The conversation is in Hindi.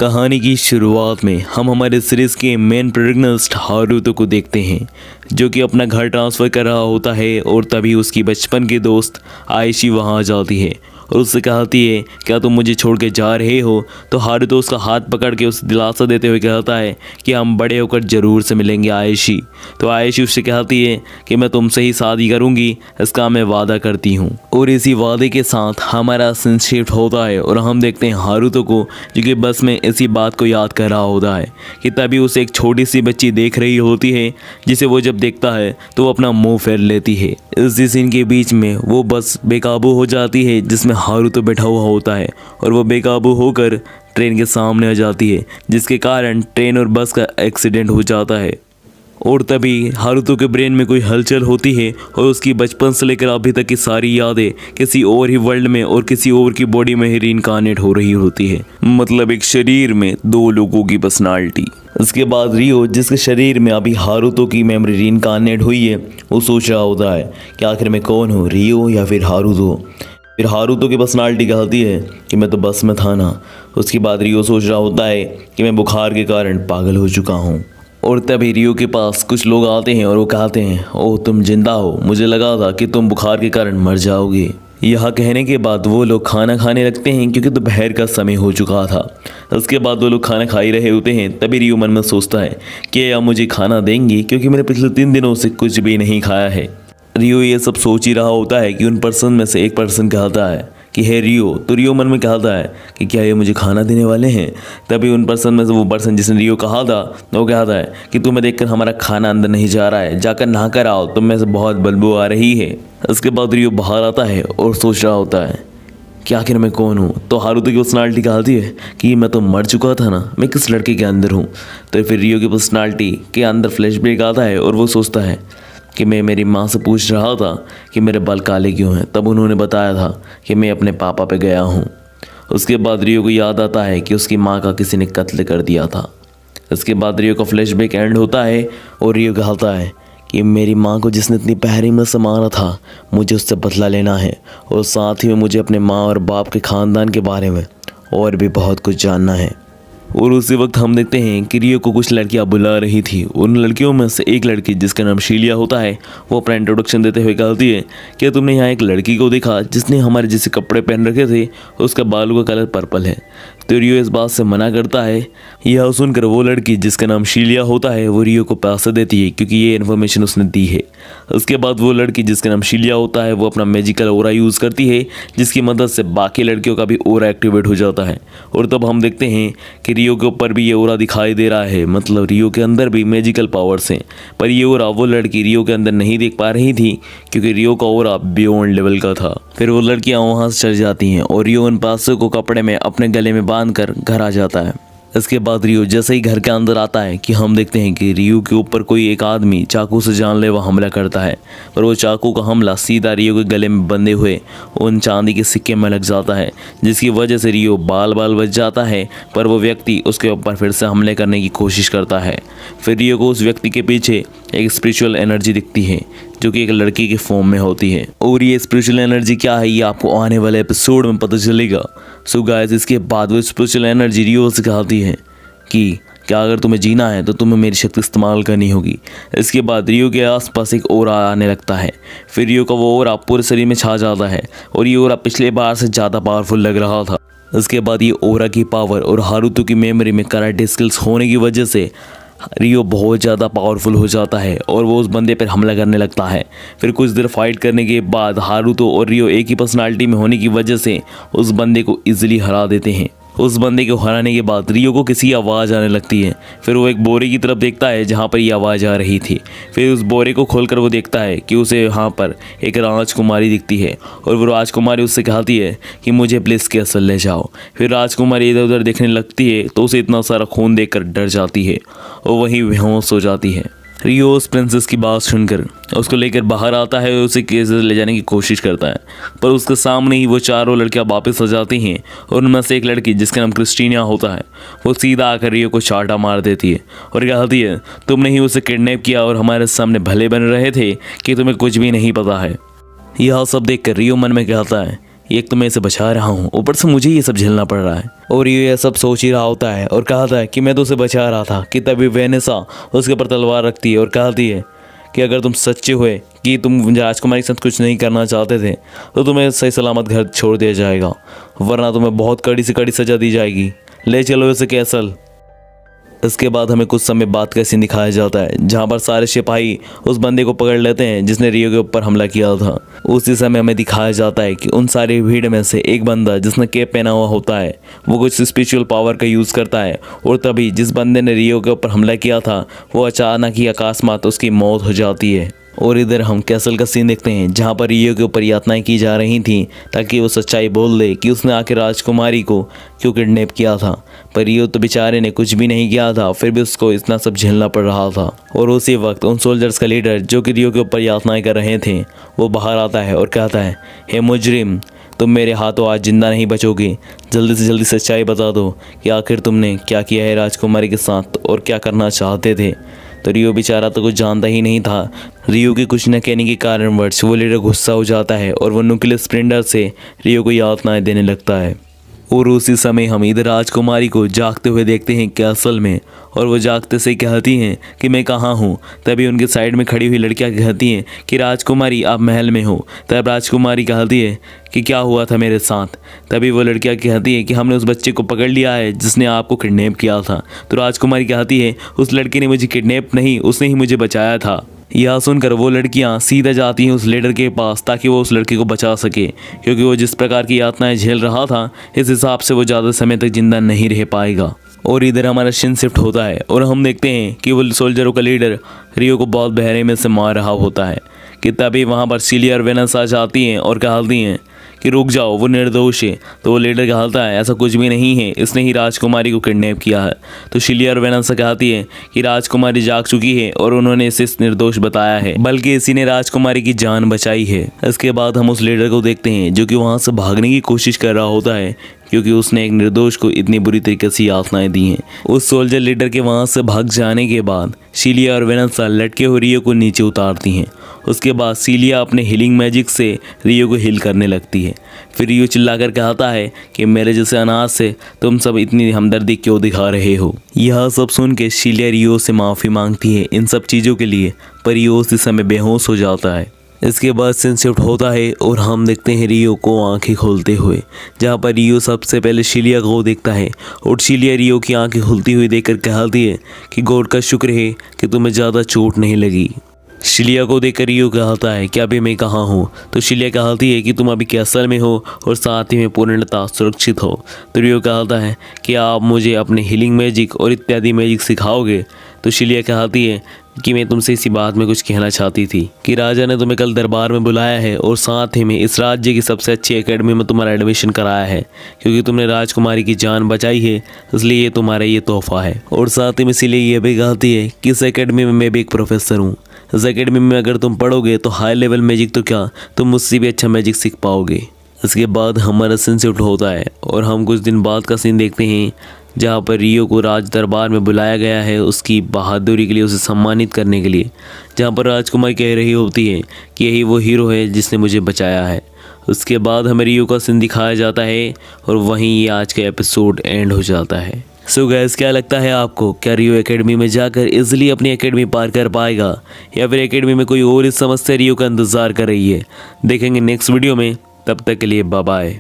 कहानी की शुरुआत में हम हमारे सीरीज के मेन प्रोटैगनिस्ट हारुतो को देखते हैं, जो कि अपना घर ट्रांसफ़र कर रहा होता है और तभी उसकी बचपन की दोस्त आयशी वहां आ जाती है और उससे कहती है क्या तुम मुझे छोड़ के जा रहे हो। तो हारुतो उसका हाथ पकड़ के उसे दिलासा देते हुए कहता है कि हम बड़े होकर ज़रूर से मिलेंगे आयशी। तो आयशी उससे कहती है कि मैं तुमसे ही शादी करूंगी, इसका मैं वादा करती हूँ। और इसी वादे के साथ हमारा सीन शिफ्ट होता है और हम देखते हैं हारुतो को जो कि बस में इसी बात को याद कर रहा होता है कि तभी उसे एक छोटी सी बच्ची देख रही होती है, जिसे वो जब देखता है तो वो अपना मुंह फेर लेती है। इसी सीन के बीच में वो बस बेकाबू हो जाती है जिसमें हारुतो बैठा हुआ होता है और वो बेकाबू होकर ट्रेन के सामने आ जाती है, जिसके कारण ट्रेन और बस का एक्सीडेंट हो जाता है। और तभी हारुतो के ब्रेन में कोई हलचल होती है और उसकी बचपन से लेकर अभी तक की सारी यादें किसी और ही वर्ल्ड में और किसी और की बॉडी में ही रीइंकार्नेट हो रही होती है। मतलब एक शरीर में दो लोगों की पर्सनालिटी। इसके बाद रियो, जिसके शरीर में अभी हारुतो की मेमोरी रीइंकार्नेट हुई है, वो सोच रहा होता है कि आखिर मैं कौन हूँ, रियो या फिर हारुतो। फिर हारुतो की पर्सनालिटी कहती है कि मैं तो बस में था ना। उसके बाद रियो सोच रहा होता है कि मैं बुखार के कारण पागल हो चुका हूँ। और तभी रियो के पास कुछ लोग आते हैं और वो कहते हैं ओह तुम जिंदा हो, मुझे लगा था कि तुम बुखार के कारण मर जाओगे। यह कहने के बाद वो लोग खाना खाने लगते हैं क्योंकि दोपहर का समय हो चुका था। उसके बाद वो लोग खाना खा ही रहे होते हैं, तभी रियो मन में सोचता है कि या मुझे खाना देंगी क्योंकि मैंने पिछले 3 दिनों से कुछ भी नहीं खाया है। रियो ये सब सोच ही रहा होता है कि उन पर्सन में से एक पर्सन कहता है कि हे रियो। तो रियो मन में कहता है कि क्या ये मुझे खाना देने वाले हैं। तभी उन पर्सन में से वो पर्सन जिसने रियो कहा था वो कहता है कि तुम्हें देखकर हमारा खाना अंदर नहीं जा रहा है, जाकर नहा कर आओ, तुम में से बहुत बदबू आ रही है। इसके बाद रियो बाहर आता है और सोच रहा होता है कि आखिर मैं कौन हूँ। तो हारुतो की पर्सनालिटी कहती है कि मैं तो मर चुका था ना, मैं किस लड़के के अंदर हूँ। तो फिर रियो की पर्सनालिटी के अंदर फ्लैशबैक आता है और वो सोचता है कि मैं मेरी माँ से पूछ रहा था कि मेरे बाल काले क्यों हैं, तब उन्होंने बताया था कि मैं अपने पापा पे गया हूँ। उसके बाद रियो को याद आता है कि उसकी माँ का किसी ने कत्ल कर दिया था। इसके बाद रियो का फ्लैशबैक एंड होता है और रियो कहता है कि मेरी माँ को जिसने इतनी पहरी में से मारा था, मुझे उससे बदला लेना है और साथ ही में मुझे अपने माँ और बाप के ख़ानदान के बारे में और भी बहुत कुछ जानना है। और उसी वक्त हम देखते हैं कि रियो को कुछ लड़कियां बुला रही थी। उन लड़कियों में से एक लड़की जिसका नाम शीलिया होता है, वो अपना इंट्रोडक्शन देते हुए कहती है कि तुमने यहाँ एक लड़की को देखा जिसने हमारे जैसे कपड़े पहन रखे थे, उसका बालों का कलर पर्पल है। तो रियो इस बात से मना करता है। यह सुनकर वो लड़की जिसका नाम शीलिया होता है वो रियो को पैसे देती है क्योंकि ये इन्फॉर्मेशन उसने दी है। उसके बाद वो लड़की जिसका नाम शीलिया होता है वो अपना मैजिकल ओरा यूज़ करती है, जिसकी मदद से बाकी लड़कियों का भी ओरा एक्टिवेट हो जाता है। और तब हम देखते हैं कि रियो के ऊपर भी ये ओरा दिखाई दे रहा है, मतलब रियो के अंदर भी मैजिकल पावर्स हैं। पर ये ओरा वो लड़की रियो के अंदर नहीं देख पा रही थी क्योंकि रियो का ओरा बियॉन्ड लेवल का था। फिर वो लड़कियां वहाँ से चल जाती हैं और रियो उन पैसों को कपड़े में अपने गले में बांध कर घर आ जाता है। इसके बाद रियो जैसे ही घर के अंदर आता है कि हम देखते हैं कि रियो के ऊपर कोई एक आदमी चाकू से जानलेवा हमला करता है, पर वो चाकू का हमला सीधा रियो के गले में बंधे हुए उन चांदी के सिक्के में लग जाता है, जिसकी वजह से रियो बाल बच जाता है। पर वो व्यक्ति उसके ऊपर फिर से हमले करने की कोशिश करता है। फिर रियो को उस व्यक्ति के पीछे एक स्पिरिचुअल एनर्जी दिखती है जो कि एक लड़की के फॉर्म में होती है। और ये स्पिरिचुअल एनर्जी क्या है ये आपको आने वाले एपिसोड में पता चलेगा। सो गाइस, इसके बाद वो स्पिरिचुअल एनर्जी रियो से कहती है कि क्या अगर तुम्हें जीना है तो तुम्हें मेरी शक्ति इस्तेमाल करनी होगी। इसके बाद रियो के आसपास एक ओरा आने लगता है। फिर रियो का वो ओरा पूरे शरीर में छा जाता है और ये ओरा पिछले बार से ज़्यादा पावरफुल लग रहा था। इसके बाद ये ओरा की पावर और हारुतो की मेमोरी में कराटे स्किल्स होने की वजह से रियो बहुत ज़्यादा पावरफुल हो जाता है और वो उस बंदे पर हमला करने लगता है। फिर कुछ देर फाइट करने के बाद हारुतो और रियो एक ही पर्सनालिटी में होने की वजह से उस बंदे को इजीली हरा देते हैं। उस बंदे को हराने के बाद रियो को किसी आवाज़ आने लगती है। फिर वो एक बोरे की तरफ देखता है जहाँ पर ये आवाज़ आ रही थी। फिर उस बोरे को खोलकर वो देखता है कि उसे यहाँ पर एक राजकुमारी दिखती है और वो राजकुमारी उससे कहती है कि मुझे प्लीज़ कैसल ले जाओ। फिर राजकुमारी इधर उधर देखने लगती है तो उसे इतना सारा खून देखकर डर जाती है और वहीं बेहोश हो जाती है। रियो उस प्रिंसेस की बात सुनकर उसको लेकर बाहर आता है और उसे केस ले जाने की कोशिश करता है, पर उसके सामने ही वो चारों लड़कियां वापस आ जाती हैं और उनमें से एक लड़की जिसका नाम क्रिस्टीना होता है वो सीधा आकर रियो को चाटा मार देती है और कहती है तुमने ही उसे किडनैप किया और हमारे सामने भले बन रहे थे कि तुम्हें कुछ भी नहीं पता है। यह सब देख कर रियो मन में कहता है एक तो मैं इसे बचा रहा हूँ, ऊपर से मुझे ये सब झेलना पड़ रहा है। और ये सब सोच ही रहा होता है और कहता है कि मैं तो उसे बचा रहा था कि तभी वेनेसा उसके ऊपर तलवार रखती है और कहती है कि अगर तुम सच्चे हुए कि तुम राजकुमारी के साथ कुछ नहीं करना चाहते थे तो तुम्हें सही सलामत घर छोड़ दिया जाएगा, वरना तुम्हें बहुत कड़ी से कड़ी सजा दी जाएगी। ले चलो इसे कैसल। इसके बाद हमें कुछ समय बाद का सीन दिखाया जाता है जहाँ पर सारे सिपाही उस बंदे को पकड़ लेते हैं जिसने रियो के ऊपर हमला किया था। उसी समय हमें दिखाया जाता है कि उन सारी भीड़ में से एक बंदा जिसने कैप पहना हुआ होता है वो कुछ स्पिरिचुअल पावर का यूज़ करता है और तभी जिस बंदे ने रियो के ऊपर हमला किया था वो अचानक ही अकस्मात उसकी मौत हो जाती है। और इधर हम कैसल का सीन देखते हैं जहाँ पर रियो के ऊपर यातनाएं की जा रही थीं ताकि वो सच्चाई बोल दे कि उसने आखिर राजकुमारी को क्यों किडनैप किया था। पर रियो तो बेचारे ने कुछ भी नहीं किया था, फिर भी उसको इतना सब झेलना पड़ रहा था। और उसी वक्त उन सोल्जर्स का लीडर जो कि रियो के ऊपर यातनाएं कर रहे थे वो बाहर आता है और कहता है, हे मुजरिम, तुम मेरे हाथों आज जिंदा नहीं बचोगे। जल्दी से जल्दी सच्चाई बता दो कि आखिर तुमने क्या किया है राजकुमारी के साथ और क्या करना चाहते थे। तो रियो बेचारा तो कुछ जानता ही नहीं था। रियो के कुछ न कहने के कारणवश वो लीडर गुस्सा हो जाता है और वो न्यूक्लियर स्प्लेंडर से रियो को यातनाएं देने लगता है। और उसी समय हम इधर राजकुमारी को जागते हुए देखते हैं कैसल में, और वो जागते से कहती हैं कि मैं कहाँ हूँ। तभी उनके साइड में खड़ी हुई लड़कियाँ कहती हैं कि राजकुमारी आप महल में हो। तब राजकुमारी कहती है कि क्या हुआ था मेरे साथ। तभी वो लड़कियाँ कहती है कि हमने उस बच्चे को पकड़ लिया है जिसने आपको किडनैप किया था। तो राजकुमारी कहती है उस लड़के ने मुझे किडनैप नहीं, उसने ही मुझे बचाया था। यह सुनकर वो लड़कियां सीधा जाती हैं उस लीडर के पास ताकि वो उस लड़के को बचा सके, क्योंकि वो जिस प्रकार की यातनाएं झेल रहा था इस हिसाब से वो ज़्यादा समय तक जिंदा नहीं रह पाएगा। और इधर हमारा सीन शिफ्ट होता है और हम देखते हैं कि वो सोल्जरों का लीडर रियो को बहुत बहरे में से मार रहा होता है कि तभी वहाँ पर सिलिया और वेनेसा जाती हैं और कहती हैं कि रुक जाओ, वो निर्दोष है। तो वो लीडर कहता है ऐसा कुछ भी नहीं है, इसने ही राजकुमारी को किडनैप किया है। तो सिलिया और वेनेसा कहती है कि राजकुमारी जाग चुकी है और उन्होंने इसे निर्दोष बताया है, बल्कि इसी ने राजकुमारी की जान बचाई है। इसके बाद हम उस लीडर को देखते हैं जो कि वहाँ से भागने की कोशिश कर रहा होता है क्योंकि उसने एक निर्दोष को इतनी बुरी तरीके से यातनाएं दी हैं। उस सोल्जर लीडर के वहाँ से भाग जाने के बाद सिलिया और वेनेसा लटके हुए रियो को नीचे उतारती हैं। उसके बाद सिलिया अपने हीलिंग मैजिक से रियो को हील करने लगती है। फिर रियो चिल्लाकर कहता है कि मेरे जैसे अनाथ से तुम सब इतनी हमदर्दी क्यों दिखा रहे हो। यह सब सुन के सिलिया रियो से माफ़ी मांगती है इन सब चीज़ों के लिए, पर रियो उसी समय बेहोश हो जाता है। इसके बाद सीन शिफ्ट होता है और हम देखते हैं रियो को आंखें खोलते हुए, जहाँ पर रियो सबसे पहले सिलिया को देखता है और सिलिया रियो की आंखें खुलती हुई देखकर कहती है कि गॉड का शुक्र है कि तुम्हें ज़्यादा चोट नहीं लगी। सिलिया को देखकर रियो कहता है कि अभी मैं कहाँ हूँ। तो सिलिया कहती है कि तुम अभी कैसल में हो और साथ ही में पूर्णतः सुरक्षित हो। तो रियो कहता है कि आप मुझे अपने हीलिंग मैजिक और इत्यादि मैजिक सिखाओगे। तो सिलिया कहती है कि मैं तुमसे इसी बात में कुछ कहना चाहती थी कि राजा ने तुम्हें कल दरबार में बुलाया है और साथ ही में इस राज्य की सबसे अच्छी एकेडमी में तुम्हारा एडमिशन कराया है, क्योंकि तुमने राजकुमारी की जान बचाई है, इसलिए ये तुम्हारा ये तोहफा है। और साथ ही में इसीलिए ये भी कहती है कि इस एकेडमी में मैं भी एक प्रोफेसर हूँ। इस एकेडमी में अगर तुम पढ़ोगे तो हाई लेवल मैजिक तो क्या, तुम मुझसे भी अच्छा मैजिक सीख पाओगे। इसके बाद हमारा सीन शिफ्ट होता है और हम कुछ दिन बाद का सीन देखते हैं जहाँ पर रियो को राज दरबार में बुलाया गया है उसकी बहादुरी के लिए, उसे सम्मानित करने के लिए, जहाँ पर राजकुमारी कह रही होती है कि यही वो हीरो है जिसने मुझे बचाया है। उसके बाद हमें रियो का सीन दिखाया जाता है और वहीं ये आज का एपिसोड एंड हो जाता है। सो गाइस, क्या लगता है आपको, क्या रियो एकेडमी में जाकर इजीली अपनी एकेडमी पार कर पाएगा या फिर एकेडमी में कोई और इस समस्या रियो का इंतज़ार कर रही है? देखेंगे नेक्स्ट वीडियो में। तब तक के लिए बाय बाय।